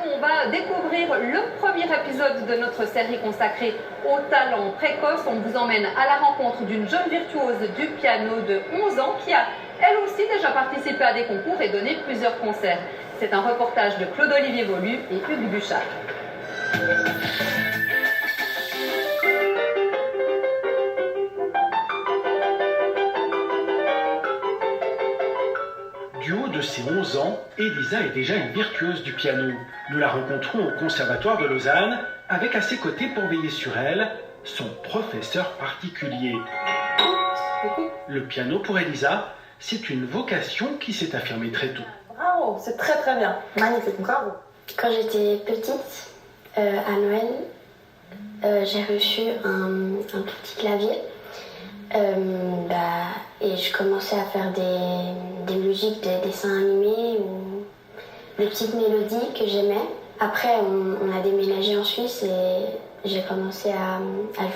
nous, on va découvrir le premier épisode de notre série consacrée aux talents précoces. On vous emmène à la rencontre d'une jeune virtuose du piano de 11 ans qui a, elle aussi, déjà participé à des concours et donné plusieurs concerts. C'est un reportage de Claude-Olivier Volu et Hugues Buchard. Du haut de ses 11 ans, Elisa est déjà une virtuose du piano. Nous la rencontrons au Conservatoire de Lausanne, avec à ses côtés pour veiller sur elle, son professeur particulier. Le piano pour Elisa, c'est une vocation qui s'est affirmée très tôt. Bravo, c'est très très bien. Magnifique, bravo. Quand j'étais petite, à Noël, j'ai reçu un tout petit clavier. Et je commençais à faire des musiques, des dessins animés ou des petites mélodies que j'aimais. Après, on a déménagé en Suisse et j'ai commencé à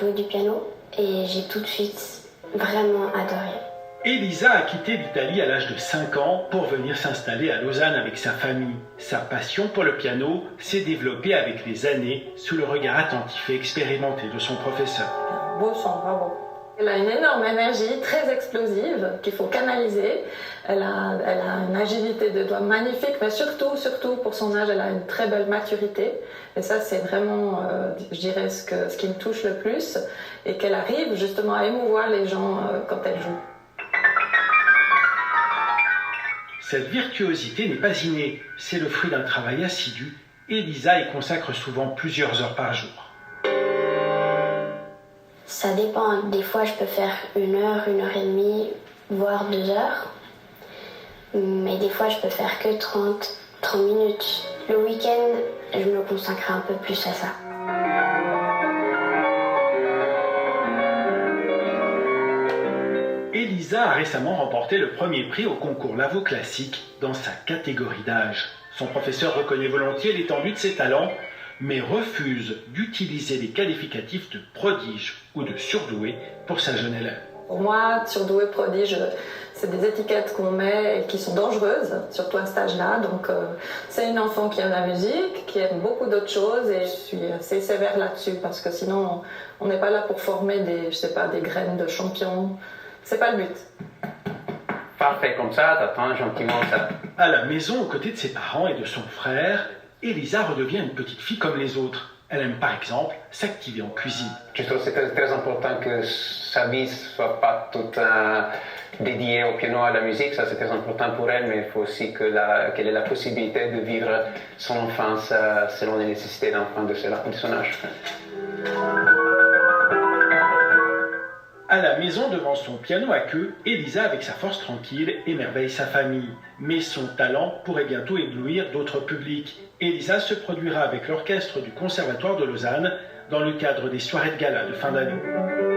jouer du piano et j'ai tout de suite vraiment adoré. Elisa a quitté l'Italie à l'âge de 5 ans pour venir s'installer à Lausanne avec sa famille. Sa passion pour le piano s'est développée avec les années sous le regard attentif et expérimenté de son professeur. Beau son, bravo. Elle a une énorme énergie, très explosive, qu'il faut canaliser. Elle a une agilité de doigts magnifique, mais surtout pour son âge, elle a une très belle maturité. Et ça, c'est vraiment, je dirais, ce qui me touche le plus. Et qu'elle arrive justement à émouvoir les gens quand elle joue. Cette virtuosité n'est pas innée, c'est le fruit d'un travail assidu. Elisa y consacre souvent plusieurs heures par jour. Ça dépend, des fois je peux faire 1 heure, 1 heure et demie, voire 2 heures. Mais des fois je peux faire que 30 minutes. Le week-end, je me consacre un peu plus à ça. Elisa a récemment remporté le premier prix au concours Lavo Classique dans sa catégorie d'âge. Son professeur reconnaît volontiers l'étendue de ses talents, mais refuse d'utiliser les qualificatifs de prodige ou de surdoué pour sa jeune élève. Pour moi, surdoué, prodige, c'est des étiquettes qu'on met et qui sont dangereuses, surtout à cet âge-là. Donc, c'est une enfant qui aime la musique, qui aime beaucoup d'autres choses, et je suis assez sévère là-dessus parce que sinon, on n'est pas là pour former des graines de champions. C'est pas le but. Parfait, comme ça, t'attends gentiment ça. À la maison, aux côtés de ses parents et de son frère, Elisa redevient une petite fille comme les autres. Elle aime par exemple s'activer en cuisine. Je trouve que c'est très important que sa vie ne soit pas toute dédiée au piano, à la musique. Ça, c'est très important pour elle, mais il faut aussi qu'elle ait la possibilité de vivre son enfance selon les nécessités d'enfant de son âge. À la maison, devant son piano à queue, Elisa, avec sa force tranquille, émerveille sa famille. Mais son talent pourrait bientôt éblouir d'autres publics. Elisa se produira avec l'orchestre du Conservatoire de Lausanne dans le cadre des soirées de gala de fin d'année.